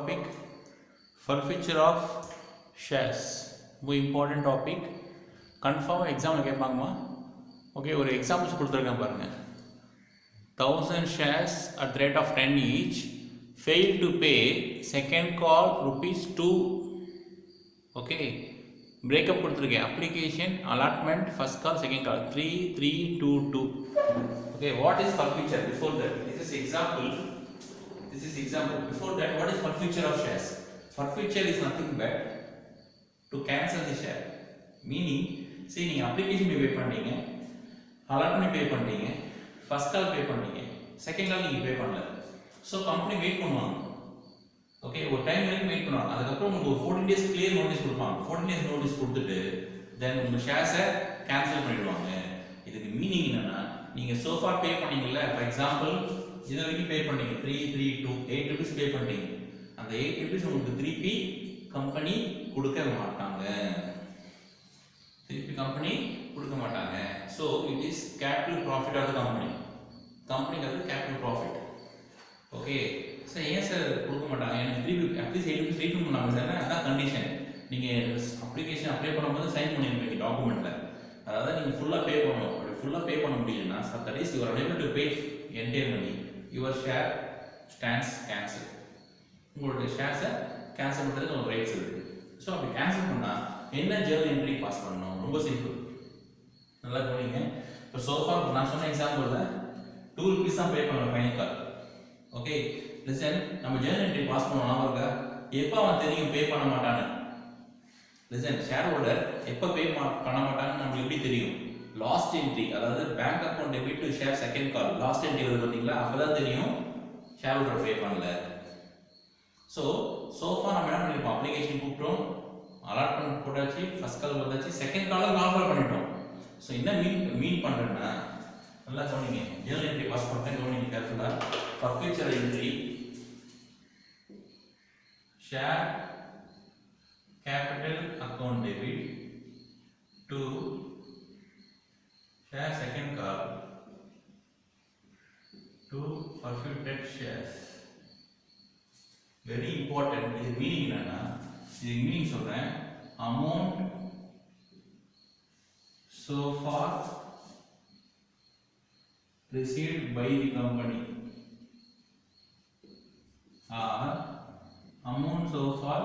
topic, forfeiture of shares. Very important topic. Confirm exam கேட்பாங்கம்மா. Okay, ஒரு examples கொடுத்துருக்கேன் பாருங்கள். 1000 shares at the rate of 10 each fail to pay second call ₹2. Okay, breakup கொடுத்துருக்கேன். application, allotment, first call, second call 3, 3, 2, 2. Okay, what is forfeiture? Before that, this is example. Before that, what is forfeiture of shares? Forfeiture is nothing but to cancel the share. Meaning, see, நீங்க application pay பண்ணீங்க, allotment pay பண்ணீங்க, first call pay பண்ணீங்க, second call நீங்க pay பண்ணல. So company wait பண்ணுவாங்க. Okay, ஒரு time வரைக்கும் wait பண்ணுவாங்க. அதுக்கப்புறம் உங்களுக்கு ஒரு 14 days கிளியர் நோட்டீஸ் கொடுப்பாங்க. 14 days நோட்டீஸ் கொடுத்துட்டு தென் உங்க ஷேர்ஸை கேன்சல் பண்ணிடுவாங்க. இதுக்கு மீனிங் என்னன்னா, நீங்க சோஃபா பே பண்ணீங்கல்ல, ஃபார் எக்ஸாம்பிள் இது வரைக்கும் பே பண்ணீங்க 3, 3, 2, 8 rupees பே பண்ணீங்க. அந்த 8 rupees உங்களுக்கு திருப்பி கம்பெனி கொடுக்க மாட்டாங்க. So it is capital profit of the company. கம்பெனிக்கு அது கேபிட்டல் ப்ராஃபிட். ஓகே, சார் ஏன் சார் கொடுக்க மாட்டாங்க? எனக்கு திருப்பி அட்லீஸ்ட் 8 rupees ரீஃபண்ட் பண்ணாங்க சார். அதான் கண்டிஷன். நீங்கள் அப்ளிகேஷன் அப்ளை பண்ணும்போது சைன் பண்ணியிருப்பீங்க டாக்குமெண்ட்டில். அதாவது நீங்கள் ஃபுல்லாக பே பண்ணணும். அப்படி ஃபுல்லாக பே பண்ண முடியலன்னா that is you are unable to pay entire money, your share stands cancel. உங்களுடைய ஷேர்ஸை கேன்சல் பண்ணுறதுக்கு ஒரு ரைட்ஸ் இருக்குது. ஸோ அப்படி கேன்சல் பண்ணால் என்ன ஜேர்னல் என்ட்ரி பாஸ் பண்ணணும்? ரொம்ப சிம்பிள். நல்லா கவனிங்க. இப்போ சோஃபா நான் சொன்ன எக்ஸாம்பிளில் 2 rupees தான் பே பண்ணணும் ஃபைனல் கால். ஓகே, லிசன், நம்ம ஜேர்னல் என்ட்ரி பாஸ் பண்ணணும் இருக்கா? எப்போ அவன் தெரியும் பே பண்ண மாட்டான்னு? லிசன், ஷேர் ஹோல்டர் எப்போ பே பண்ண மாட்டான்னு நம்மளுக்கு எப்படி தெரியும்? லாஸ்ட் என்ட்ரி, அதாவது bank account debit to share second call, last entry வருது பார்த்தீங்களா? அப்போ தான் தெரியும் ஷேர் ஹோல்டர் பே பண்ணல. ஸோ சோஃபா நம்ம என்ன பண்ணிருப்போம்? அப்ளிகேஷன் கூப்பிட்டோம், அலாட்மெண்ட் போட்டாச்சு, ஃபர்ஸ்ட் கால் வந்தாச்சு, செகண்ட் காலும் ஆஃபர் பண்ணிட்டோம். ஸோ என்ன மீன் பண்ணுறேன்னா, நல்லா கவனிங்க. ஜேர்னல் என்ட்ரி பாஸ் பண்ணுறேன், கவனிங்க கேர்ஃபுல்லாக. forfeiture entry, share capital account debit to share second call to forfeited shares. Very important. இது மீனிங் என்னன்னா, இது மீனிங் சொல்றேன். amount so far received by the company or amount so far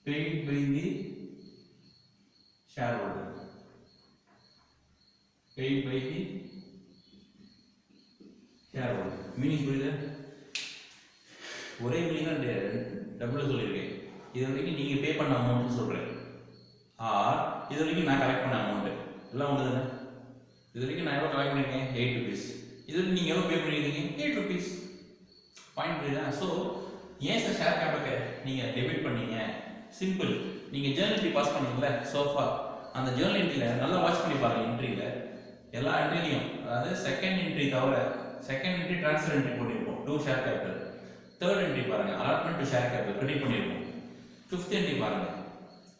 paid by the shareholder, paid by the shareholder. Meaning புரியுதா? ஒரே meaning தான் double சொல்லியிருக்கேன். இது வரைக்கும் நீங்கள் பே பண்ண அமௌண்ட்னு சொல்கிறேன், ஆர் இது வரைக்கும் நான் கலெக்ட் பண்ண அமௌண்ட்டு எல்லாம் ஒன்று தானே. இது வரைக்கும் நான் எவ்வளோ கலெக்ட் பண்ணியிருக்கேன்? 8 rupees. இது வரைக்கும் நீங்கள் எவ்வளோ பே பண்ணியிருக்கீங்க? 8 rupees. பாயிண்ட் புரியுதா? ஸோ ஏன் சார் ஷேர் கேபிட்டல் நீங்கள் டெபிட் பண்ணீங்க? சிம்பிள். நீங்கள் ஜேர்னல் என்ட்ரி பாஸ் பண்ணீங்களே சோஃபா, அந்த ஜேர்னல் என்ட்ரியில் நல்லா வாட்ச் பண்ணி பாருங்கள். என்ட்ரியில் எல்லா என்ட்ரிலையும், அதாவது செகண்ட் என்ட்ரி தவிர, செகண்ட் என்ட்ரி ட்ரான்ஸ்ஃபர் என்ட்ரி பண்ணியிருப்போம் to share capital. Third entry பாருங்கள், allotment to share capital credit பண்ணியிருப்போம். ஃபிஃப்த் என்ட்ரி பாருங்கள்,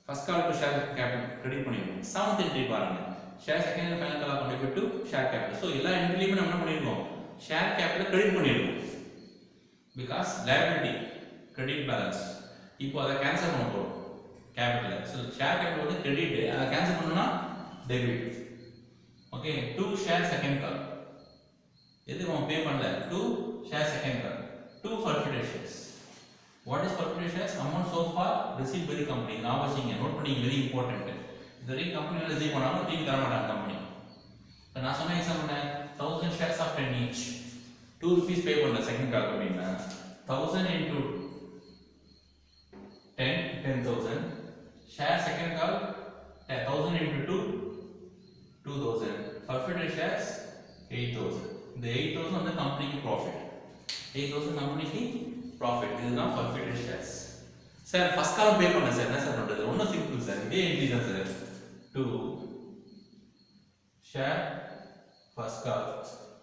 first call to share capital credit பண்ணியிருப்போம். செவன்த் என்ட்ரி பாருங்கள், share second and final call account to share capital. So எல்லா என்ட்ரிலையுமே நம்ம என்ன பண்ணியிருக்கோம்? ஷேர் கேபிட்டல் கிரெடிட் பண்ணியிருக்கோம். Because liability credit balance. இப்போ அதை கேன்சல் பண்ண போகிறோம் கேபிட்டல். ஸோ ஷேர் கேபிட்டல் வந்து கிரெடிட், அதை கேன்சல் பண்ணணும்னா debit. Okay, to share second கால் எதுக்கு நம்ம பே பண்ணல? To share second call to forfeited shares. What is forfeited shares? Amount so far received by the company. நான் வச்சிங்க நோட் பண்ணிங்க, வெரி இம்பார்ட்டன்ட். இது வரைக்கும் கம்பெனி ரிசீவ் பண்ணாலும் திருப்பி தர மாட்டாங்க கம்பெனி. இப்போ நான் சொன்ன example 1000 shares of 10 each, 2 rupees pay பண்ணல செகண்ட் கால் அப்படின்னா 1000 into 10, 10,000. ஷேர் செகண்ட் கால் 1000 into 2, 2000. forfeited shares 8000. இந்த 8000 வந்து கம்பெனிக்கு ப்ராஃபிட். 8000 கம்பெனிக்கு ப்ராஃபிட். இதுதான் forfeited shares. Sir first call pay பண்ண சார், என்ன சார் பண்றது? ஒன்றும் சிம்பிள் சார், இதே என்ட்ரி தான் sir. To share first call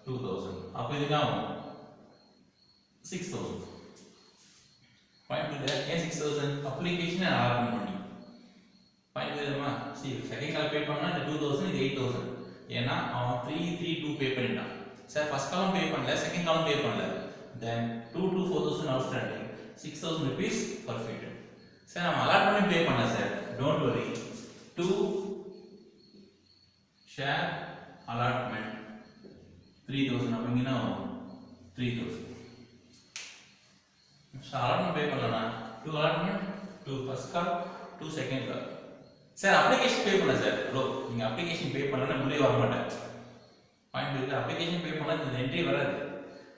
2000. அப்போ இதுதான் 6000. பாயிண்ட் புரியுதா? ஏன் 6000? அப்ளிகேஷன் ஆரம்பம் பண்ணி பாயிண்ட் புரியுதுமா? சரி, செகண்ட் கால் பே பண்ணா இந்த 2000, இது 8000. ஏன்னா அவன் 3, 3, 2 பே பண்ணிட்டான். சார் ஃபர்ஸ்ட் காலம் பே பண்ணல, செகண்ட் காலம் பே பண்ணல. Then 2 to 4,000 outstanding, 6,000 rupees forfeited. Sir, I'm allotment pay பண்ணல sir. Don't worry. 2 share allotment 3,000 அப்படிங்கனா 3,000. So allotment pay பண்ணலனா 2 allotment, 2 first call, 2 second call. Sir, application pay பண்ணல sir. Bro, நீங்க application pay பண்ணலனா உள்ளே வர மாட்டேன். Point இருக்கு, application pay பண்ணா இந்த என்ட்ரி வராது.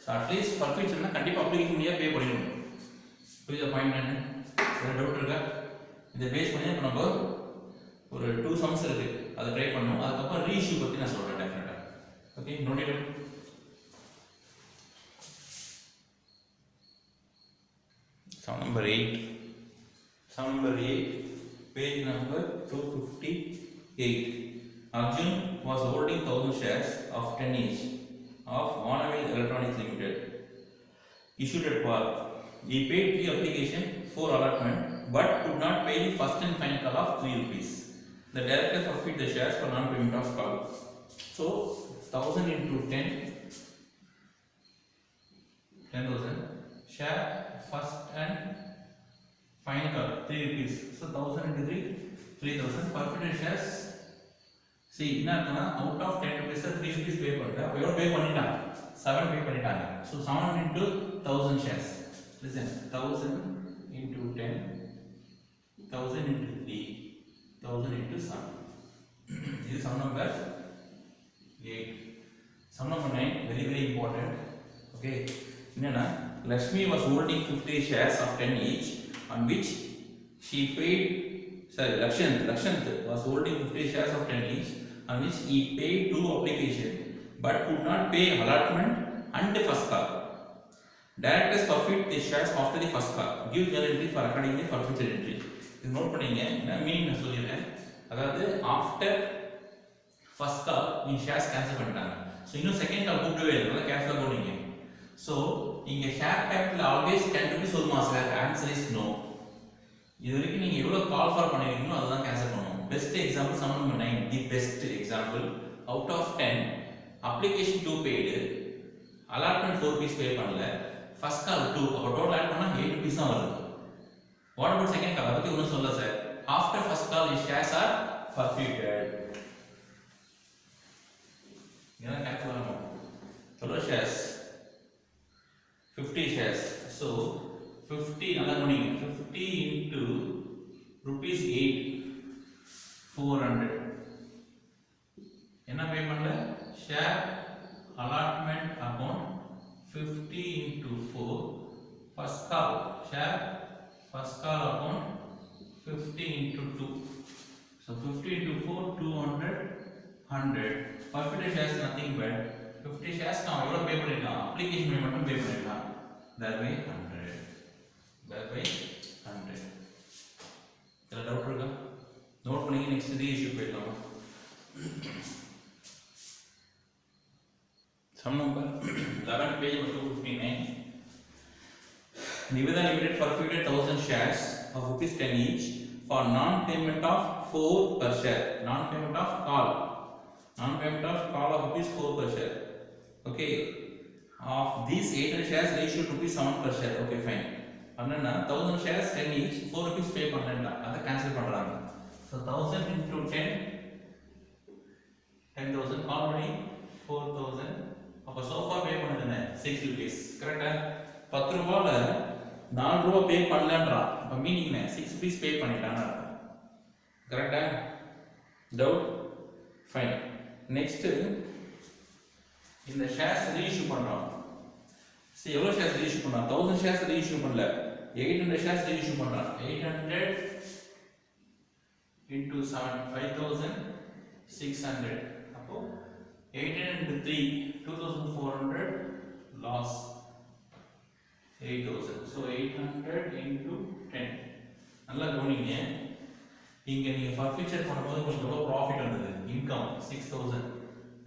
So at least forfeiture கண்டிப்பா application நீயே pay பண்ணிடணும். புரியுதா பாயிண்ட் என்ன? வேற டவுட் இருக்கா? இத பேஸ் பண்ணி நம்ம ஒரு 2 சம்ஸ் இருக்கு. அதை ட்ரை பண்ணனும். அதுக்கு அப்புறம் ரீஇஷ்யூ பத்தி நான் சொல்றேன் டெஃபினட்டா. Okay, note it. Sum number 8. Sum number 8, page number 258. Arjun was holding 1,000 shares of 10 each of Vanavil Electronics Limited, issued at par. He paid pre-application 4 allotment, but could not pay the first and final call of 3 rupees. The director forfeit the shares for non-payment of call. So 1,000 into 10, 10,000 share first and final call 3 rupees. So 1,000 into 3, 3,000 forfeited shares. See, என்ன out of 10 rupees 3 rupees pay பண்ணிட்டா. அப்ப எவ்வளவு pay பண்ணிட்டாங்க? 7 pay பண்ணிட்டாங்க. So 7 into 1,000 shares. Listen, 1,000 into 10, 1,000 into 3, 1,000 into 7. This is sum number 8. Sum number 9, very very important. Okay, என்னன்னா Lakshmi was holding 50 shares of 10 each, on which she paid. Sorry, Lakshant was holding 50 shares of 10 each, on which he paid 2 application, but could not pay allotment and the first call. Directors forfeit the shares after the first call. Give journal entry for recording the forfeiture entry. இது note பண்ணீங்க. நான் meaning நான் சொல்லிடுறேன். அதாவது after first call நீ shares cancel பண்ணிட்டாங்க. So இன்னும் second call கூப்பிடவே இல்லை, நல்லா கேன்சல் போனீங்க. ஸோ இங்க ஷேர் கேபிட்டல் ஆல்வேஸ் 10 rupees வருமா சார்? Answer is no. இது வரைக்கும் நீங்க எவ்வளவு கால் ஃபார் பண்ணிருக்கீங்களோ அதுதான் கேன்சல் பண்ணணும். Best example sum number 9, the best example. Out of 10 application 2 paid, allotment 4 rupees pay பண்ணல, ஃபர்ஸ்ட் கால் 2, அப்ப டோட்டல் ஆட் பண்ணா 8 rupees தான் வருது. What about second call? பத்தி ஒன்றும் சொல்ல sir. After first call is shares are forfeited. என்ன கேன்சல் பண்ணணும்? எவ்வளவு ஷேர்ஸ்? 50 shares. So 50 நல்லா கவனிங்க. 50 into rupees 8, 400. என்ன பே பண்ணல? Share allotment account 50 into 4, first call share first call account 50 into 2. So 50 into 4, 200, 100. Forfeited shares nothing but 50 shares நான் எவ்வளவு பே பண்ணிருக்கேன்? அப்ளிகேஷன் பே மட்டும் பே பண்ணிருக்கேன். Thereby 100. Thereby 100. இதல டவுட் இருக்கா? நோட் பண்ணி நெக்ஸ்ட் ரீஇஷ்யூ போய்டலாம். Sum number 11, page number 259. Nivedha Limited forfeited 1,000 shares of rupees 10 each for non-payment of 4 per share. Non-payment of call. Non-payment of call of rupees 4 per share. Okay. Of these 800 shares, they issued rupees 7 per share. Okay, fine. Anna 1,000 shares 10 each, 4 rupees pay பண்ணலடா. அத cancel பண்றாங்க. So 1,000 into 10, 10,000 call money 4,000. அப்ப so far pay பண்ணது என்ன? 6 rupees. கரெக்ட்டா? 10 ரூபாயில 4 ரூபாய் பே பண்ணலன்றா. அப்ப meaning என்ன? 6 rupees pay பண்ணிட்டானா? கரெக்ட்டா? டவுட்? ஃபைன். நெக்ஸ்ட் இந்த ஷேர்ஸ் ரீஇஷ்யூ பண்றோம். சரி, எவ்வளவு ஷேர்ஸ் ரீஇஷ்யூ பண்றோம்? 1000 ஷேர்ஸ் ரீஇஷ்யூ பண்ணல, 800 ஷேர்ஸ் ரீஇஷ்யூ பண்றோம். 800 into 7, 5,600. அப்போ 800 into 3, 2,400 loss, 8,000. So 800 into 10. நல்லா கவனிங்க. இங்க நீங்க forfeiture பண்ணும்போது உங்களுக்கு எவ்வளவு ப்ராஃபிட் வந்தது? இன்கம் 6,000.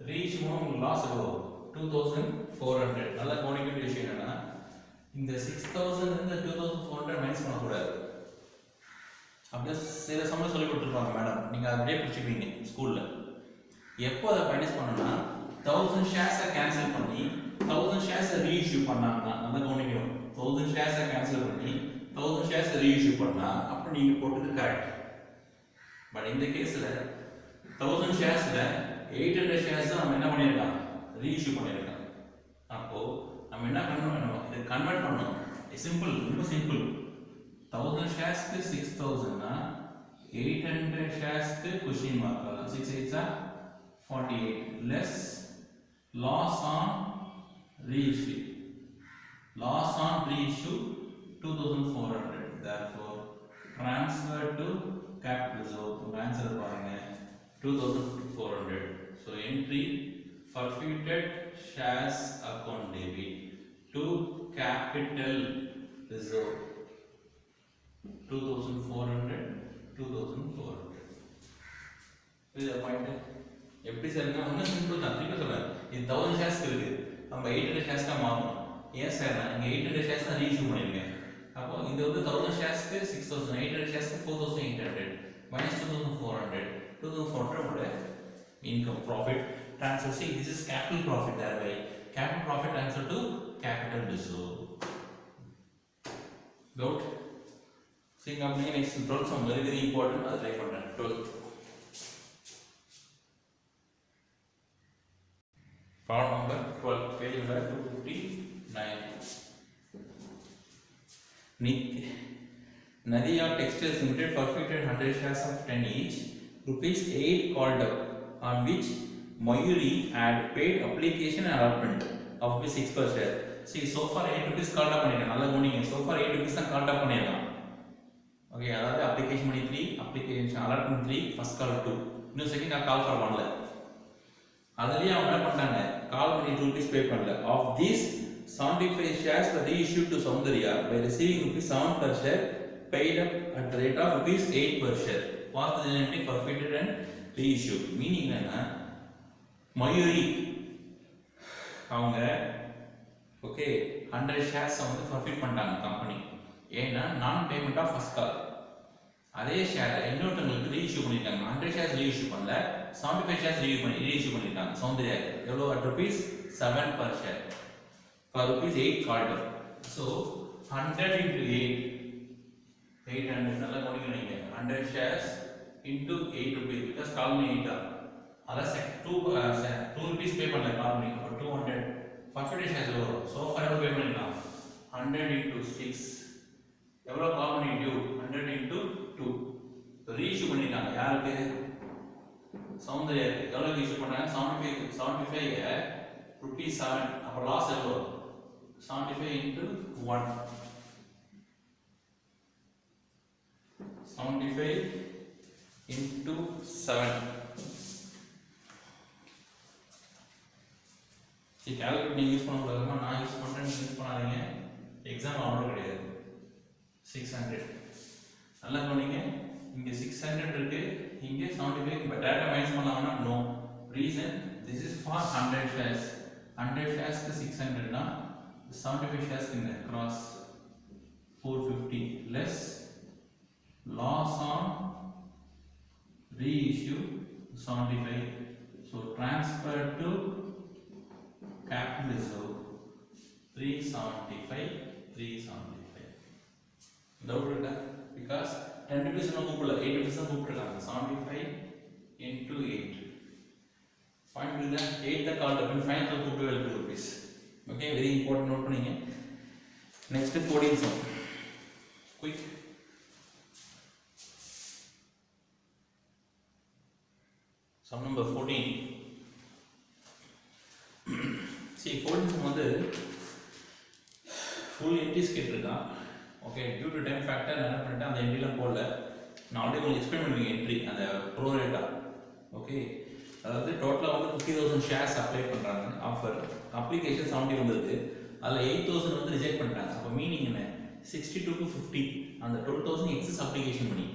ரீச் உங்களுக்கு லாஸ் எவ்வளவு? 2,400. நல்லா கவனிக்க வேண்டிய விஷயம் என்னன்னா, இந்த 6,000 இருந்து 2,400 மைனஸ் பண்ணக்கூடாது. அப்படியே சில சமயம் சொல்லி கொடுத்துருப்பாங்க மேடம், நீங்க அப்படியே பிடிச்சிப்பீங்க ஸ்கூல்ல. எப்போ அதை மைனஸ் பண்ணணும்னா 1000 ஷேர்ஸை கேன்சல் பண்ணி 1000 ஷேர்ஸை ரீஇஷ்யூ பண்ணாங்கன்னா நல்லா கவனிக்கணும். 1000 ஷேர்ஸை கேன்சல் பண்ணி 1000 ஷேர்ஸ் ரீஇஷ்யூ பண்ணா அப்போ நீங்கள் போட்டது கரெக்ட். பட் இந்த கேஸில் 1000 ஷேர்ஸில் 800 ஷேர்ஸ் தான் நம்ம என்ன பண்ணியிருக்கோம், ரீஇஷ்யூ பண்ணியிருக்கோம். அப்போது நம்ம என்ன பண்ணணும், இதை கன்வெர்ட் பண்ணணும். சிம்பிள், ரொம்ப சிம்பிள். 1000 ஷேர்ஸ்க்கு 6000னா 800 ஷேர்ஸ்க்கு கொஸ்டின் மார்க் வரலாம். 6 8s are 48 less loss on reissue. Loss on reissue 2400. Therefore transfer to capital reserve. Answer பாருங்க 2400. So entry forfeited shares account debit to capital reserve 2400. இது பாயிண்ட் எப்படி சார்னா ஒன்றும் சிம்பிள் தான். திருப்பி சொல்கிறேன், இது 1000 ஷேர்ஸ் இருக்கு, நம்ம 800 ஷேர்ஸ்க்காக மாற்றணும். ஏன் சார் நான் இங்கே 800 ஷேர்ஸ் தான் ரீஇஷ்யூ பண்ணியிருக்கேன். அப்போ இந்த வந்து 1000 ஷேர்ஸ்க்கு 6000, 800 ஷேர்ஸ்க்கு 4800 minus 2400. 2400 உள்ள income profit transfer. See, this is capital profit. Thereby capital profit transfer to capital reserve. Doubt? See, company next 12th sum very very important. I'll try for that 12th. Problem number 12, page number 259. Nadia Textiles Limited forfeited 100 shares of 10 each, rupees 8 called up, on which Mayuri had paid application and allotment of rupees 6 per share. See, so far 8 rupees called up பண்ணிருக்காங்க. நல்லா கவனிங்க, so far 8 rupees தான் called up பண்ணிருக்காங்க. Okay, அதாவது application money 3, application allotment 3, first call 2, இன்னும் second call for 1 ல. அதுலயே அவங்க என்ன பண்ணாங்க, கால் பண்ணி 2 rupees பே பண்ணல. Of these 75 shares were reissued to Soundarya by receiving rupees 7 per share, paid up at the rate of rupees 8 per share. Was the entry forfeited and reissued? Meaning என்னன்னா, மயூரி அவங்க okay 100 shares வந்து forfeit பண்ணிட்டாங்க company. ஏன்னா நான் payment of first கால். அதே ஷேரை இன்னொருத்தங்களுக்கு reissue பண்ணிருக்காங்க. 100 shares reissue பண்ணல, 75 ஷேர்ஸ் ரீஇஷ்யூ பண்ணிருக்காங்க சௌந்தர்யா. எவ்வளோ? at rupees 7 per share for rupees 8 called up. So 100 into 8, 800. நல்லா கவனிக்கணும், 100 shares into 8 rupees because call me 8 தான். அதான் 2 rupees பே பண்ணல கால் பண்ணி. அப்போ 200 forfeited shares எவ்வளோ? so far எவ்வளோ பே பண்ணிருக்காங்க? 100 into 6 எவ்வளோ கால் பண்ணி டியூ? 100 into 2 ரீஇஷ்யூ பண்ணிருக்காங்க. யாருக்கு? சௌந்தர்யா. எவ்வளோ ரீஇஷ்யூ பண்ணாங்க? 75 rupees 7. அப்போ லாஸ் எவ்வளோ? 75 into 1, 75 into 7. சரி, கால்குலேட் நீங்கள் யூஸ் பண்ணக்கூடாதுமா, நான் யூஸ் பண்ணுறேன், யூஸ் பண்ணாதீங்க. எக்ஸாம் அவ்வளோ கிடையாது. 600 நல்லா கவனிங்க, இங்கே 600 இருக்கு, இங்கே 75. இப்போ டேட்டா மைனஸ் பண்ணலாம்னா no. Reason, this is for 100 shares. 100 ஷேர்ஸ்க்கு 600னா 75 ஷேர்ஸ்க்கு இந்த gross 450 less loss on reissue 75. So transfer to capital reserve 375. Doubt இருக்கா? because 10 rupees நம்ம கூப்பிடல, 8 rupees தான் கூப்பிட்டுருக்காங்க. 75 into 8 பாயிண்ட் இல்ல, 8 தான் கால் பண்ணி ஃபைனல் கூப்பிட்டு 2 rupees. Okay, very important, note பண்ணீங்க. Next 14 sum quick. Sum number 14. see 14 sum வந்து ஃபுல் என்ட்ரிஸ் கேட்டிருக்கான். Okay, due to time factor என்ன பண்ணிட்டேன், அந்த என்ட்ரிலாம் போடல. நான் ஆல்ரெடி உங்களுக்கு எக்ஸ்பிளைன் பண்ணுவீங்க என்ட்ரி அந்த ப்ரோ ரேட்டா. ஓகே, அதாவது டோட்டலாக வந்து 50,000 ஷேர்ஸ் அப்ளை பண்ணுறாங்க. ஆஃபர் அப்ளிகேஷன் 70 வந்திருக்கு, அதில் 8,000 வந்து ரிஜெக்ட் பண்ணிட்டாங்க. அப்போ மீனிங் என்ன, 62 to 50 அந்த 12,000 எக்ஸஸ் அப்ளிகேஷன் பண்ணி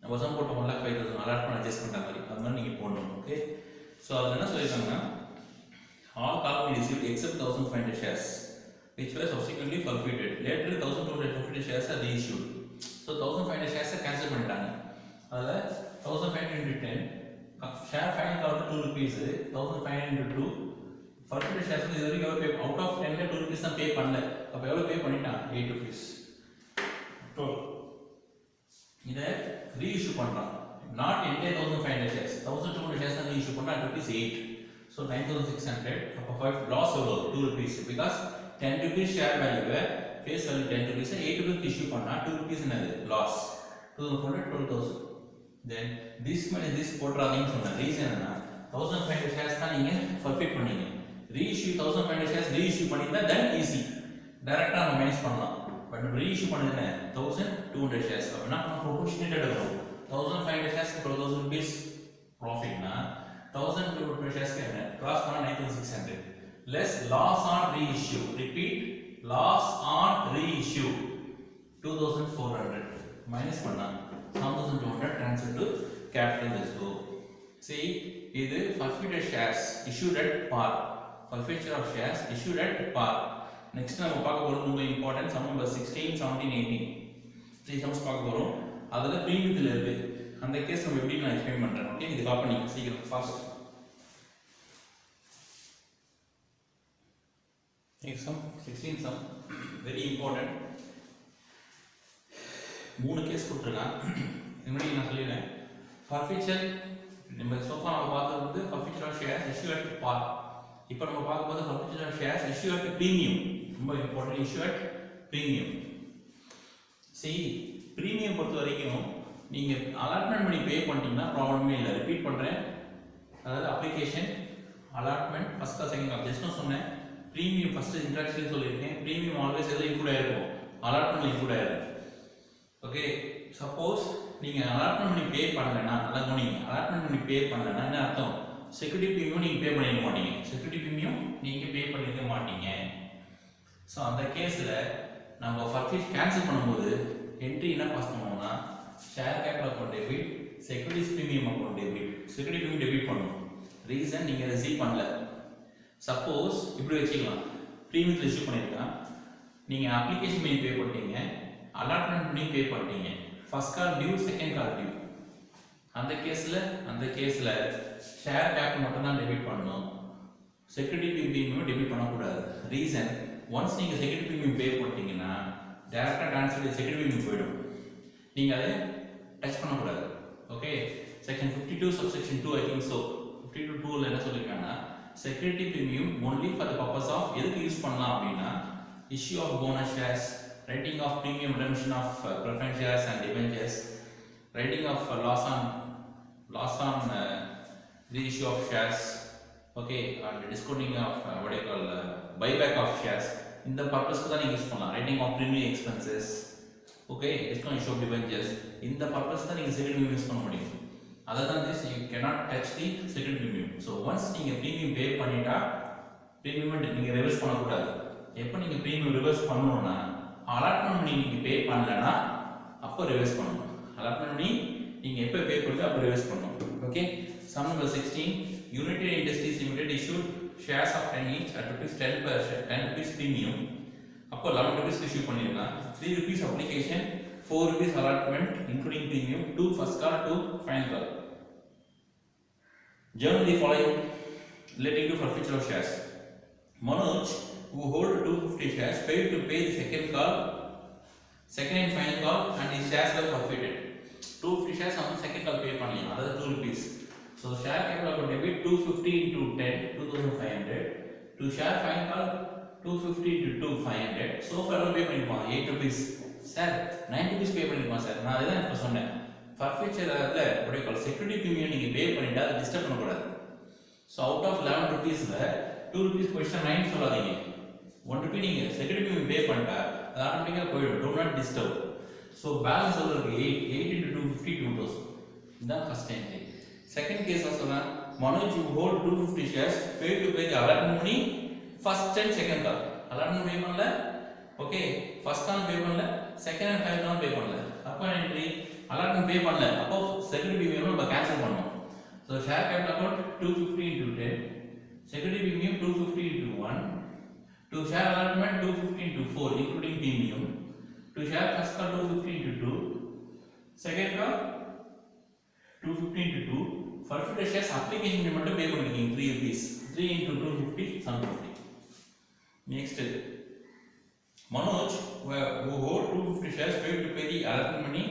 நம்ம தான் போட்டோம் 1,05,000 அலாட் பண்ண அட்ஜஸ்ட் பண்ணுற மாதிரி அது மாதிரி நீங்கள் போடணும். ஓகே, ஸோ அதில் என்ன சொல்லியிருக்காங்கன்னா, all company received except 1,500 shares which were subsequently forfeited. Later 1,250 shares are reissued. So 1,500 shares are cancel பண்ணிட்டாங்க. அதில் 1,500 into 10 share final call 2 rupees, 1,500 into 2 forfeited shares இது வரைக்கும் எவ்வளோ பே, அவுட் ஆஃப் 10 2 rupees தான் பே பண்ணல. அப்போ எவ்வளோ பே பண்ணிட்டான் 8 rupees இதை ரீஇஷ்யூ பண்ணுறான் நாட் என்டையர் 1500 shares 1200 shares தான் ரீஇஷ்யூ பண்ணால் rupees 8 ஸோ 9600 அப்போ 5 லாஸ் எவ்வளோ 2 rupees பிகாஸ் 10 rupees ஷேர் வேல்யூவை face value 10 rupees 8 rupees issue பண்ணால் 2 rupees என்னது loss 2400 12000 then this minus this போட்டுறாதீங்கன்னு சொன்னேன் ரீசன் என்னன்னா 1500 shares தான் நீங்கள் பர்ஃபெக்ட் பண்ணீங்க ரீஇஷ்யூ 1500 shares ரீஇஷ்யூ பண்ணியிருந்தா தென் ஈஸி டைரெக்டாக நம்ம மைனஸ் பண்ணலாம் பட் ரீஇஷ்யூ பண்ணது 1200 shares அப்படின்னா நம்ம ப்ரொபோர்ஷனேட்டட் எடுக்கணும் 1500 shares 12000 rupees ப்ராஃபிட்னா 1200 shares என்ன கிராஸ் பண்ணா 9600 less loss on reissue repeat loss on reissue 2400 minus பண்ணா 1200 transfer to capital escrow see இது forfeited shares issued at par forfeiture of shares issued at par next நம்ம பார்க்க போறது ரொம்ப important sum number 16 17 18 three sums பார்க்க போறோம் அதுல பிரீமியத்துல இருக்கு அந்த கேஸ் நம்ம எப்படி நான் எக்ஸ்பிளைன் பண்றேன் ஓகே இது காப்பி நீங்க சீக்கிரம் fast next sum 16 sum very important மூணு கேஸ் கொடுத்திருக்கான் இன்னொரு நான் சொல்லிறேன் forfeiture நம்ம சோஃபா நம்ம பார்த்தது வந்து forfeiture of shares issued at par இப்போ நம்ம பார்க்க போறது forfeiture of shares issued at premium ரொம்ப important issued at premium see premium பொறுத்த வரைக்கும் நீங்க அலாட்மென்ட் பண்ணி பே பண்ணிட்டீங்கன்னா ப்ராப்ளமே இல்லை ரிப்பீட் பண்றேன் அதாவது application allotment first class second class just நான் சொன்னேன் பிரீமியம் ஃபர்ஸ்ட் இன்ட்ரடக்ஷன்ல சொல்லிருக்கேன் பிரீமியம் ஆல்வேஸ் எதுல இன்க்ளூட் ஆயிருக்கும் அலாட்மென்ட்ல இன்க்ளூட் ஆயிருக்கும் ஓகே சப்போஸ் நீங்க அலாட்மென்ட் பண்ணி பே பண்ணலனா அத கவனிங்க அலாட்மென்ட் பண்ணி பே பண்ணலனா என்ன அர்த்தம் செக்யூரிட்டி பிரீமியம் நீங்க பே பண்ணிருக்க மாட்டீங்க செக்யூரிட்டி பிரீமியம் நீங்க பே பண்ணிருக்க மாட்டீங்க சோ அந்த கேஸ்ல நம்ம ஃபர்ஃபிட் கேன்சல் பண்ணும்போது என்ட்ரி என்ன பாஸ் பண்ணுவோம்னா share capital account debit securities premium account debit security premium debit பண்ணுவோம் ரீசன் நீங்க ரிசீவ் பண்ணல சப்போஸ் இப்படி வச்சுக்கலாம் பிரீமியத்தில் இஷ்யூ பண்ணிருக்கான் நீங்க அப்ளிகேஷன் பண்ணி பே பண்ணிட்டீங்க அலாட்மென்ட் பண்ணி பே பண்ணிட்டீங்க first call due second call due அந்த கேஸ்ல ஷேர் கேபிட்டல் மட்டும் தான் டெபிட் பண்ணணும் செக்யூரிட்டி பிரீமியம் டெபிட் பண்ணக்கூடாது ரீசன் ஒன்ஸ் நீங்க செக்யூரிட்டி பிரீமியம் பே பண்ணிட்டீங்கன்னா டைரக்டா ட்ரான்ஸ்ஃபர் செக்யூரிட்டி பிரீமியம் போய்டும் நீங்க அதை டச் பண்ணக்கூடாது okay section 52 subsection 2 I think so 52 2ல என்ன சொல்லிருக்காங்கன்னா security premium only for the purpose of எதுக்கு யூஸ் பண்ணலாம் அப்படினா issue of bonus shares writing of premium redemption of preference shares and debentures writing of loss on reissue of shares okay and discounting of what I call buyback of shares இந்த பர்பஸ்க்கு தான் நீங்க use பண்ணலாம் writing of premium expenses okay discount issue of debentures இந்த purpose தான் நீங்க security premium use பண்ண முடியும் other than this you cannot touch the security premium so once நீங்க premium pay பண்ணிட்டா premium நீங்க ரிவர்ஸ் பண்ண கூடாது எப்ப நீங்க premium ரிவர்ஸ் பண்ணனும்னா allotment பண்ணி நீங்க pay பண்ணலனா அப்ப ரிவர்ஸ் பண்ணனும் allotment பண்ணி நீங்க எப்ப pay பண்ணீங்க அப்ப ரிவர்ஸ் பண்ணனும் okay sum number 16 United Industries Limited issued shares of 10 each at rupees 10 per share 10 rupees premium அப்ப 11 rupees issue பண்ணிருக்கான் 3 rupees application 4 rupees allotment including premium 2 first call 2 final call journal the following relating to forfeiture of shares Manoj who hold 250 shares failed to pay the second call second and final call and his shares were forfeited 250 shares on second call pay பண்ணலாம் அதாவது 2 rupees so share capital account debit 250 into 10 2500 to share final call 250 into 2 500 so far pay பண்ணிருப்பான் 8 rupees sir 9 rupees pay பண்ணிருப்பான் sir நான் அதான் இப்ப சொன்னேன் forfeiture அதுல what I call security premium நீங்க pay பண்ணிட்டா அதை டிஸ்டர்ப் பண்ண கூடாது so out of 11 rupees ல 2 rupees போயிடுச்சா 9 சொல்லாதீங்க 1 rupee நீங்க security premium pay பண்ணிட்டா அது ஆட்டோமேட்டிக்கா போயிடும் do not disturb so balance எவ்வளவு இருக்கு 8 into 250 2000 இதான் ஃபர்ஸ்ட் என்ட்ரி செகண்ட் கேஸ் சொல்றேன் Manoj who hold 250 shares failed to pay the allotment money first and second call allotment pay பண்ணல ஓகே ஃபர்ஸ்ட் கால் பே பண்ணல செகண்ட் அண்ட் ஃபைனல் கால் பே பண்ணல அப்ப entry allotment pay பண்ணல அப்போ செக்யூரிட்டி பிரீமியம் நம்ம cancel பண்ணனும் so share capital account 250 into 10 security premium 250 into 1 to share allotment 250 into 4 including premium to share first call 250 into 2 second call 250 into 2 forfeited shares application மட்டும் pay பண்ணிருக்கீங்க 3 rupees 3 into 250 750 next Manoj, who hold 250 shares, paid to pay the allotment money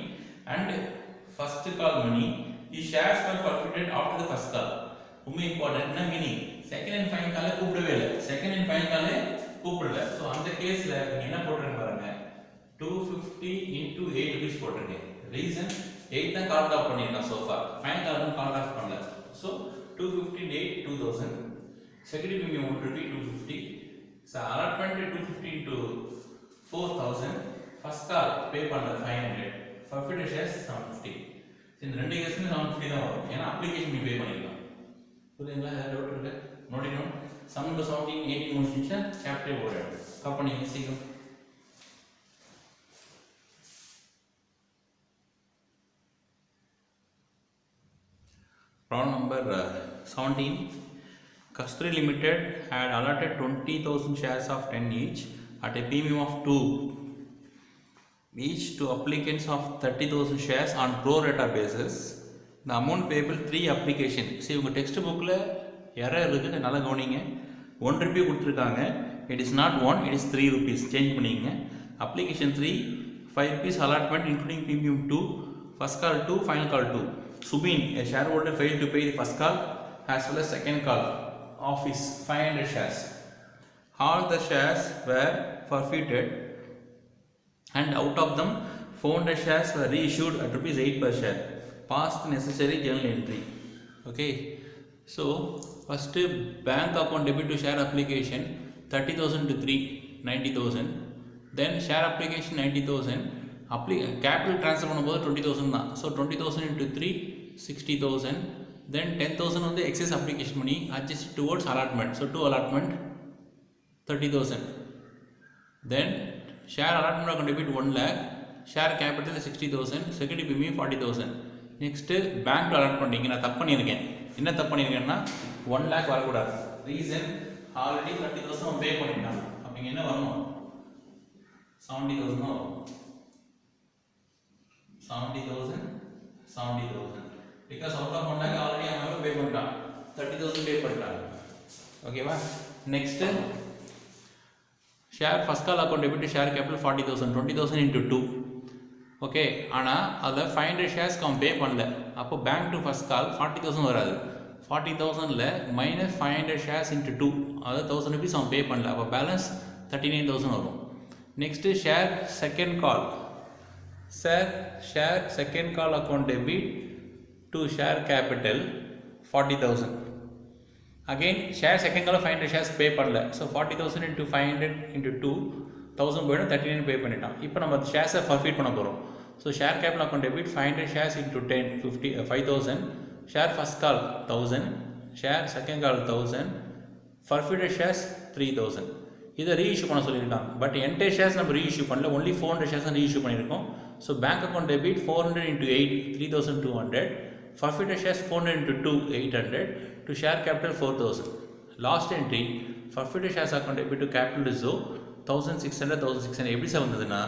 and first call money. The shares were forfeited after the first call. ரொம்ப important என்ன meaning second and final காலை கூப்பிடவே இல்லை second and final காலை கூப்பிடல so அந்த கேஸில் நீங்கள் என்ன போட்டுருங்க பாருங்க 250 into 8 rupees போட்டிருக்கேன் ரீசன் 8 தான் கால் ஆஃப் பண்ணியிருக்கேன் so far final call call off பண்ணல so 250 8 2000 second premium 1 rupee 250 so allotment 250 into 4000 first call pay பண்ணல 500 forfeited shares 750 இந்த ரெண்டு கேஸ்மே 750 தான் வரும் ஏன்னா அப்ளிகேஷன் நீ பே பண்ணிக்கலாம் புரியுங்களா ஏதாவது டவுட் இருக்கு நோட்டினோம் சம் நம்பர் 17 18 முடிச்சிச்சா சாப்டர் போறேன் கம்பெனி சீக்கிரம் problem number 17 Kasturi Limited had allotted 20,000 shares of 10 each at a premium of 2 each to applicants of 30,000 shares on pro rata basis. The amount payable 3 application. See உங்க text புக்ல error இருக்கு நல்லா கவனிங்க 1 ரூபாய் கொடுத்திருக்காங்க it is not 1 it is 3 rupees change பண்ணீங்க application 3 5 rupees allotment including premium 2 first call 2 final call 2 Subin a shareholder failed to pay the first call as well as second call of his 500 shares all the shares were forfeited and out of them 400 shares were reissued at rupees 8 per share pass the necessary journal entry. Okay, so first bank account debit to share application 30,000 to 3 90,000 then share application 90,000 capital transfer பண்ணும்போது 20,000 தான் so 20,000 into 3 60,000 then 10,000 வந்து excess application money adjusted towards allotment so to allotment 30,000 then share allotment account debit 1 lakh share capital 60,000 security premium 40,000 next bank to allotment இங்க நான் தப்பு பண்ணியிருக்கேன் என்ன தப்பு பண்ணியிருக்கேன்னா 1 lakh வரக்கூடாது reason already 30,000 பே பண்ணிட்டான் அப்ப இங்க என்ன வரணும் 70,000 வரும் 70,000 because out of 1 lakh already அவன் பே பண்ணிட்டான் 30,000 பே பண்ணிட்டான் ஓகேவா next share first call account debit to share capital 40,000 20,000 into 2 okay ஆனால் அதை 500 ஷேர்ஸ்க்கு அவன் பே பண்ணல அப்போ பேங்க் டு ஃபர்ஸ்ட் கால் 40,000 வராது 40,000ல் மைனஸ் 500 ஷேர்ஸ் இன்ட்டு 2 அதாவது 1,000 rupees அவன் பே பண்ணல அப்போ பேலன்ஸ் 39,000 வரும் next share second call share second call account debit to share capital 40,000 again share second call 500 shares pay பண்ணல ஸோ 40,000 into 500 into 2 1000 போய்டும் 39 பே பண்ணிட்டான் இப்போ நம்ம ஷேர்ஸை ஃபர்ஃபீட் பண்ண போகிறோம் so share capital account debit 500 shares into 10 5,000 share first கால் 1,000 share second கால் 1,000 forfeited shares 3,000 இதை reissue பண்ண சொல்லியிருக்காங்க பட் என்டையர் ஷேர்ஸ் நம்ம ரீஇஷ்யூ பண்ணல ஒன்லி 400 ஷேர்ஸ் தான் ரீஇஷ்யூ பண்ணியிருக்கோம் so bank account debit 400 into 8 3,200 forfeited shares 400 into 2 800 to share capital 4,000 last entry forfeited shares account debit to capital reserve 1,600 எப்படி sir வந்ததுன்னா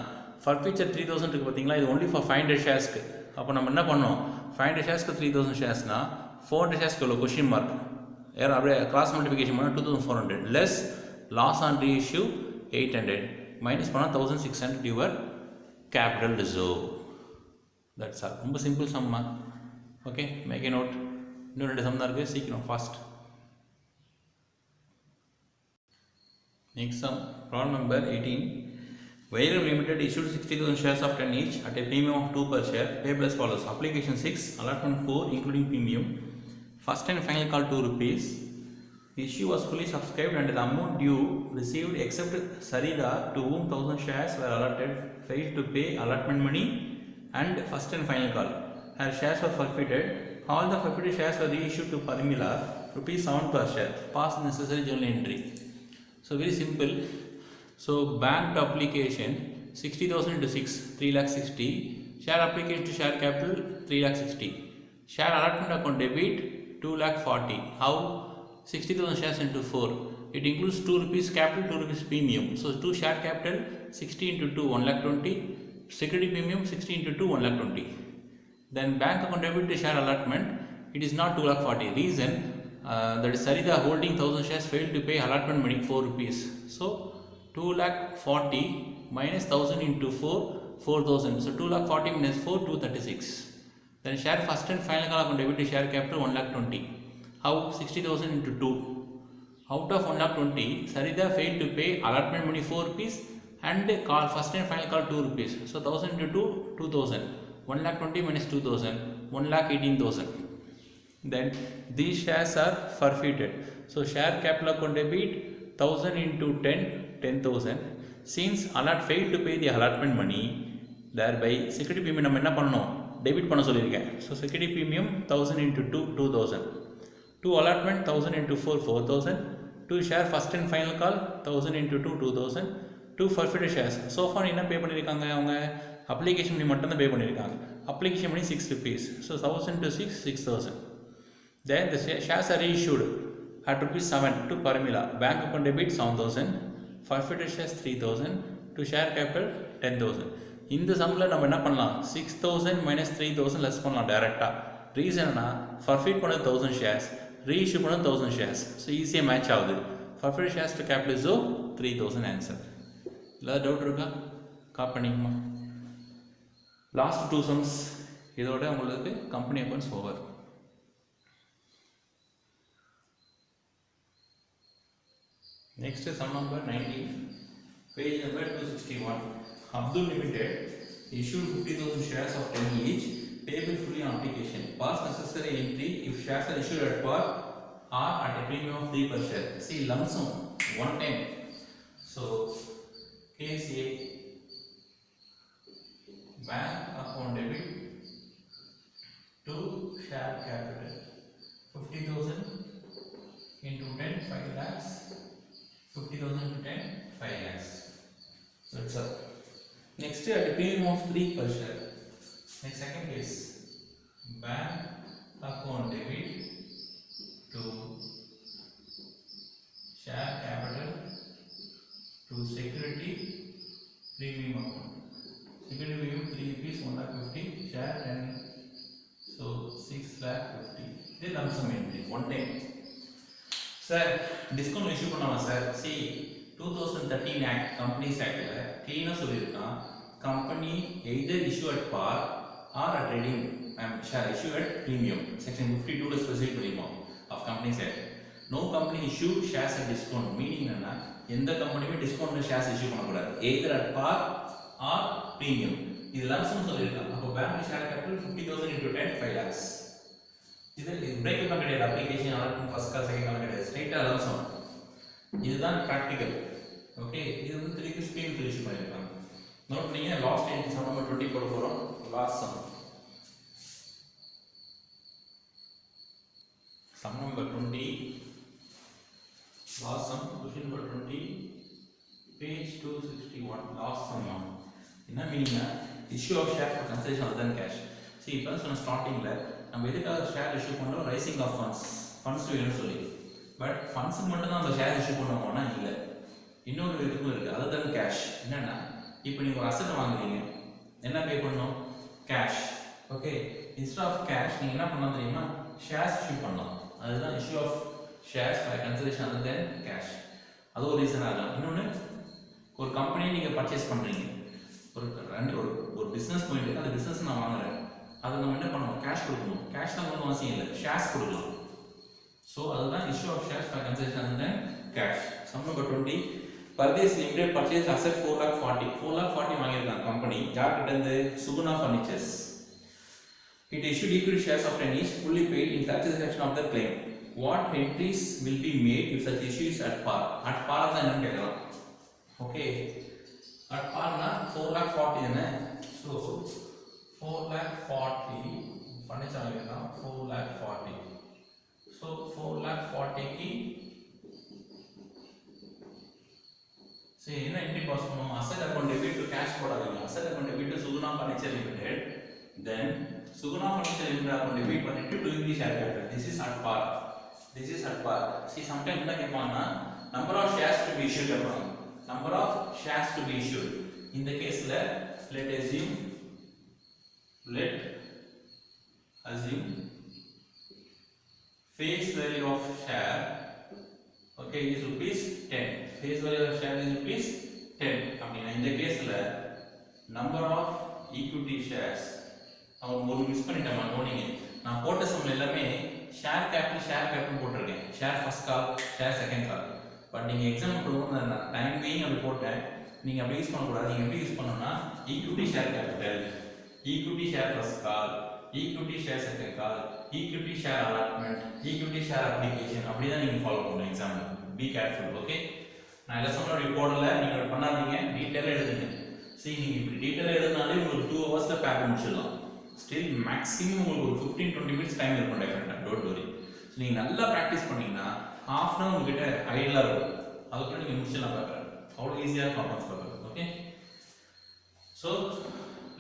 ஃபர்ஃபீச்சர் 3,000 இருக்குது பார்த்தீங்களா இது ஒன்லி ஃபார் 500 ஷேர்ஸ்க்கு அப்போ நம்ம என்ன பண்ணோம் 500 ஷேர்ஸ்க்கு 3,000 ஷேர்ஸ்னா 400 ஷேர்ஸ்க்கு எவ்வளோ கொஷின் மார்க் யாரும் அப்படியே கிராஸ் மல்டிபிகேஷன் பண்ணால் 2,400 less loss on reissue 800 minus பண்ணால் 1,600 your capital reserve that's all ரொம்ப சிம்பிள் சம்மா ஓகே மேக் ஏ நோட் இன்னும் 2 சம் தான் இருக்குது சீக்கிரம் fast Next sum, problem number 18. Vairam Limited issued 60,000 shares of 10 each at a premium of 2 per share, payable as follows. Application 6, allotment 4 including premium. First and final call 2 rupees. The issue was fully subscribed and the amount due received except Sarida to whom 1,000 shares were allotted failed to pay allotment money and first and final call. Her shares were forfeited. All the forfeited shares were reissued to Parimila, rupees 7 per share. Pass necessary journal entry. So very simple. So bank application 60,000 into 6 3,60,000 share application to share capital 3,60,000 share allotment account debit 2,40,000 how 60,000 shares into 4 it includes 2 rupees capital 2 rupees premium so 2 share capital 60 into 2 1,20,000 security premium 60 into 2 1,20,000 then bank account debit to share allotment it is not 2,40,000 reason that is Sarida holding 1,000 shares failed to pay allotment money 4 rupees. So 2,40,000 minus 1000 into 4, 4000. So 2 lakh 40 minus 4, 236. Then share first and final call account debit to share capital 1 lakh 20. How? 60,000 into 2. Out of 1 lakh 20, Sarita failed to pay allotment money 4 rupees and call first and final call 2 rupees. So 1000 into 2, 2000. 1 lakh 20 minus 2000, 1 lakh 18,000. Then these shares are forfeited. So share capital account debit 1000 into 10, 10,000. Since allot failed to pay the allotment money, thereby security premium நம்ம என்ன பண்ணணும், debit பண்ண சொல்லியிருக்கேன். So security premium 1000 into 2, 2000. 2 allotment 1000 into 4, 4000. 2 share first and final call 1000 into 2, 2000. 2 forfeited shares. So far என்ன பே பண்ணியிருக்காங்க, அவங்க application money மட்டும் தான் பே பண்ணியிருக்காங்க. Application money 6 rupees. So 1000 to 6, 6000. Then the shares are reissued at rupees 7 to Paramila. Bank account debit 7000. Forfeited shares 3000. To share capital 10,000. இந்த சம்மில் நம்ம என்ன பண்ணலாம், 6000 minus 3000 லெஸ் பண்ணலாம் டேரெக்டாக. ரீசன்னா ஃபர்ஃபீட் பண்ணது 1000 ஷேர்ஸ், ரீஇஷ்யூ பண்ணது 1000 ஷேர்ஸ். ஸோ ஈஸியாக மேட்ச் ஆகுது. Forfeit shares to capital is 3000 answer. ஏதாவது டவுட் இருக்கா? காப் பண்ணிக்குமா? லாஸ்ட் 2 சம்ஸ் இதோட உங்களுக்கு company accounts over. Next is sum number 19, page number 261. Abdul Limited issued 50,000 shares of 10 each, payable fully on application. Pass necessary entry if shares are issued at par or at a premium of 3 per share. See lump sum one time. So case A, bank account debit to share capital 50,000 into 10, 5 lakhs. 50,000 to 10, 5 lakhs. That's all. Next, at a premium of 3 per share. Next, second case, bank account debit to share capital to security premium account. Security premium 3 rupees, 1 lakh 50, share 10, so 6 lakh 50. This lump sum entry, one time. Sir discount issue பண்ணாமா sir? See 2013 act companies ஆக்டில் க்ளீனாக சொல்லியிருக்கான், company either issue at par or at trading share issue at premium. Section 52ல specify பண்ணியிருக்கோம் of companies act. No company issue shares at discount. Meaning என்னன்னா, எந்த கம்பெனியுமே discount shares issue பண்ணக்கூடாது, either at par or premium. இது lump sum சொல்லியிருக்காங்க. அப்போ bank share capital 50,000 into 10, 5 lakhs. இது பிரேக்கப் கிடையாது, application alert first call second call கிடையாது, ஸ்ட்ரைட்டாக லம்சம். இதுதான் ப்ராக்டிக்கல். ஓகே, இது வந்து திருப்பி ஸ்கீம் இஷ்யூ பண்ணியிருக்காங்க. நோட் பண்ணீங்க. லாஸ்ட் டைம் சம் நம்பர் 20 போட போகிறோம். Last sum number 20, last sum, question number 20, page 261, last sum. என்ன மீனிங்னா, issue of share for consideration other than cash. சரி, இப்போ சொன்ன ஸ்டார்டிங்கில் நம்ம எதுக்காக ஷேர் இஷ்யூ பண்ணுறோம், ரைசிங் ஆஃப் ஃபண்ட்ஸ் வேணும்னு சொல்லி. பட் ஃபண்ட்ஸுக்கு மட்டும் தான் நம்ம ஷேர் இஷ்யூ பண்ணுவோம்னா இல்லை, இன்னொரு இதுக்கும் இருக்குது, அது தான் கேஷ். என்னென்னா, இப்போ நீங்கள் ஒரு அசட் வாங்குறீங்க, என்ன பே பண்ணணும், cash. Okay, instead of cash நீங்கள் என்ன பண்ணலாம் தெரியுமா, ஷேர்ஸ் இஷ்யூ பண்ணலாம். அதுதான் issue of shares by consideration other than cash. அது ஒரு ரீசனாக இருக்கலாம். இன்னொன்று, ஒரு கம்பெனியை நீங்கள் பர்ச்சேஸ் பண்ணுறீங்க, ஒரு பிஸ்னஸ் போயிட்டு அந்த பிஸ்னஸ் நான் வாங்குறேன், அதை நம்ம என்ன பண்ணணும், கேஷ் கொடுக்கணும். கேஷ் தான் ஒன்றும் அவசியம் இல்லை, ஷேர்ஸ் கொடுக்கலாம். ஸோ அதுதான் issue of shares by consideration other than cash. Sum number 20, பர்தேஸ் லிமிடெட் பர்ச்சேஸ் அசெட் 4,40,000 வாங்கியிருக்காங்க கம்பெனி. யார்கிட்ட இருந்து, Suguna furnitures. It issued equity shares of 10 each, fully paid in satisfaction of the claim. What entries will be made if such issue is at par? At par தான் என்னன்னு கேட்கலாம். Okay, at par னா 4,40,000 தானே. So 4,40,000 furniture வாங்கியிருக்காங்க, 4,40,000. So 4,40,000க்கு சரி என்ன entry pass பண்ணுவோம், asset account debit to cash போடாதீங்க. Asset account debit to Suguna furniture limited, then Suguna furniture limited account debit பண்ணிட்டு to increase share capital. This is at par. This is at par. See sometime என்ன கேட்பாங்கன்னா, number of shares to be issued கேட்பாங்க. Number of shares to be issued. இந்த கேஸ்ல let assume face value of share, okay, is rupees 10. Face value of share is rupees 10. அப்படின்னா இந்த கேஸில் number of equity shares அவங்க ஒரு miss பண்ணிட்டேன் நோனிங்க. நான் போட்ட சம்மில் எல்லாமே ஷேர் கேபிட்டல் போட்டிருக்கேன். Share first call, share second call. But நீங்கள் எக்ஸாம்பிள் கொடுக்கும்போது நான் டைம் பெயின் அப்படி போட்டேன். நீங்கள் அப்படி யூஸ் பண்ணக்கூடாது. நீங்கள் எப்படி யூஸ் பண்ணணும்னா equity share capital, equity share first கால், ஈக்விட்டி ஷேர் செகண்ட் கால், equity share allotment, equity share application, அப்படி தான் நீங்கள் ஃபாலோ பண்ணணும் எக்ஸாம்பிள். Be careful. ஓகே, நான் எல்லாம் சொன்ன அப்படி போடல, நீங்கள் பண்ணாதீங்க, டீட்டெயிலாக எழுதுங்க. சரி, நீங்கள் இப்படி டீட்டெயிலாக எழுதினாலே உங்களுக்கு 2 hours பேக் முடிச்சிடலாம். ஸ்டில் மேக்ஸிமம் உங்களுக்கு ஒரு 15-20 minutes டைம் இருக்கும் டெஃபினட்டாக. Don't worry. ஸோ நீங்கள் நல்லா ப்ராக்டிஸ் பண்ணிங்கன்னா ½ hour உங்ககிட்ட ஐடியலாக இருக்கும். அதுக்குள்ளே நீங்கள் முடிச்சிடலாம் பார்க்குறேன். அவ்வளோ ஈஸியாக காம்பன்ஸ் பார்க்குறது. ஓகே, ஸோ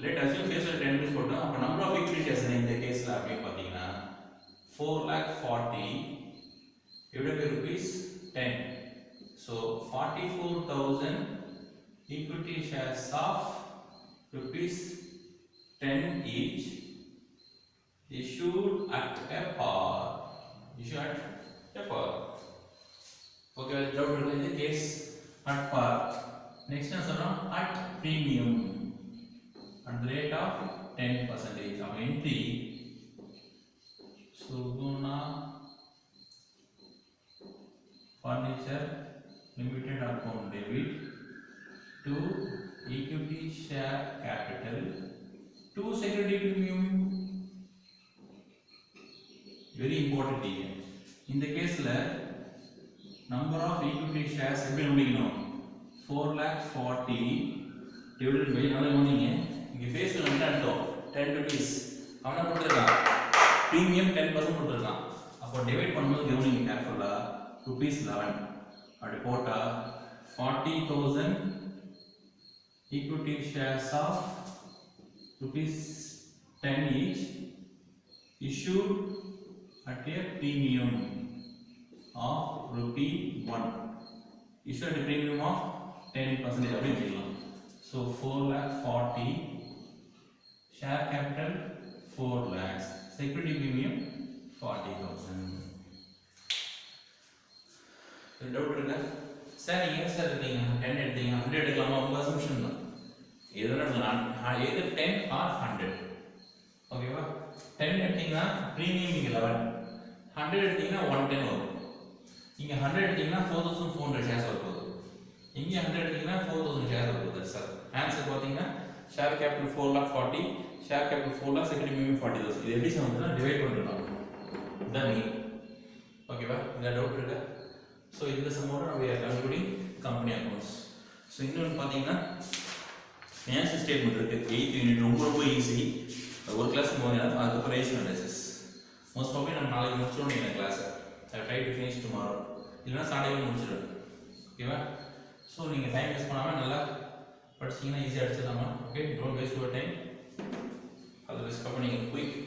லெட் அஸ்யூம் கேஸில் 10 minutes போட்டோம். அப்போ நம்பர் ஆஃப் ஈக்விட்டி ஷேர்ஸ் இந்த கேஸில் அப்படின்னு பார்த்தீங்கன்னா 4,40,000 divided by rupees 10. So 44,000 equity shares of rupees 10 each issued at a par. Okay, doubt in the case at par. Next one at premium at the rate of 10%. Our entry Suguna Furniture Limited account debit to equity share capital to security premium. Very important here. In the case number of equity shares எப்படி முடிக்கணும் 4,40,000 divided by என்ன பண்ணீங்க இங்க ஃபேஸ்ல வந்து அர்த்தம் 10 rupees அவன போட்டுறலாம் premium 10% போட்டுறலாம். அப்போ டிவைட் பண்ணும்போது கவனிங்க கேர்ஃபுல்லா rupees 11 அப்படி போட்டா 40,000 equity shares of rupees 10 each issued at a premium of ₹1. Issued at a premium of 10% அப்படி சொல்லலாம். So 4,40,000 share capital 4 lakhs, security premium 40,000. Doubt இருக்கா சார்? நீங்க சார் எடுத்தீங்க 10 எடுத்தீங்க 100 எடுக்கலாமா? உங்க அசம்ப்ஷன் தான். எதுனா எது 10 or 100. ஓகேவா? 10 எடுத்தீங்கன்னா பிரீமியம் இங்க 11, 100 எடுத்தீங்கன்னா 110 வரும். இங்க 100 எடுத்தீங்கன்னா 4,400 ஷேர்ஸ் வரும். இங்க 100 எடுத்தீங்கன்னா 4,000 ஷேர்ஸ் வரும். சார் ஆன்சர் பாத்தீங்கன்னா share capital 4,40,000, share capital 4 lakh, security premium 40,000. இது எப்படி சமம்னா டிவைட் பண்ணிடலாம். இதான் நீ. ஓகேவா? இந்த டவுட் இருக்கா? ஸோ இந்த சம்மோட நம்ம கன்க்ளூடிங் கம்பெனி அக்கௌண்ட்ஸ். ஸோ இன்னொன்று பார்த்தீங்கன்னா ஃபினான்ஷியல் ஸ்டேட்மெண்ட் இருக்குது. 8th யூனிட் ரொம்ப ரொம்ப ஈஸி. ஒரு கிளாஸ் போங்க, அதுக்கப்புறம் ரேஷியோ அனாலிசிஸ். மோஸ்ட் ப்ராபப்லி நம்ம நாளைக்கு முடிச்சிடுவோம் இந்த கிளாஸை. I try to finish tomorrow, இல்லைனா சாட்டர்டே முடிச்சிடுவேன். ஓகேவா? ஸோ நீங்கள் டைம் வேஸ்ட் பண்ணாமல் நல்லா படிச்சிங்கன்னா ஈஸியாக அடிச்சிடலாமா? Okay, don't waste your time. அது ரிஸ்க் பண்ணி நீங்கள் குயிக்